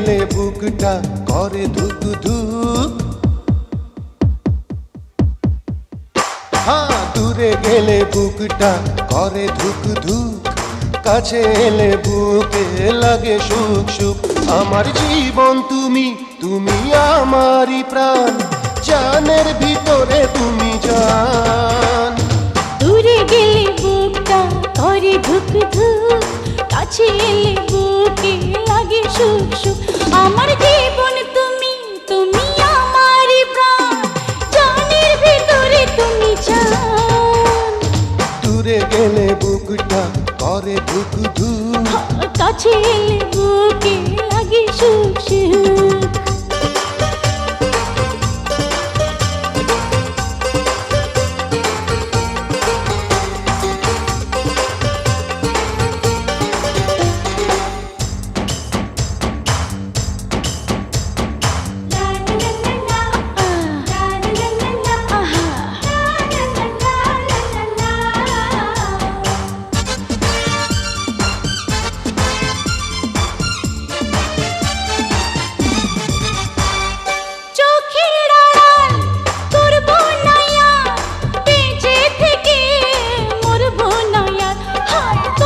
গেলে বুকটা করে ধুক ধুক। হ্যাঁ, দূরে গেলে বুকটা করে ধুক ধুক, কাছে এলে বুকে লাগে সুখ সুখ। আমার জীবন তুমি, তুমি আমারই প্রাণ, জানের ভিতরে তুমি জান। দূরে গেলে বুকটা করে ধুক ধুক, কাছে এলে বুকে লাগে সুখ সুখ। আমার জীবন তুমি, তুমি আমারই প্রাণ, জানের ভিতরে তুমি জান। দূরে গেলে বুকটা করে ধুক ধুক, কাছে এলে বুকে লাগে সুখ সুখ।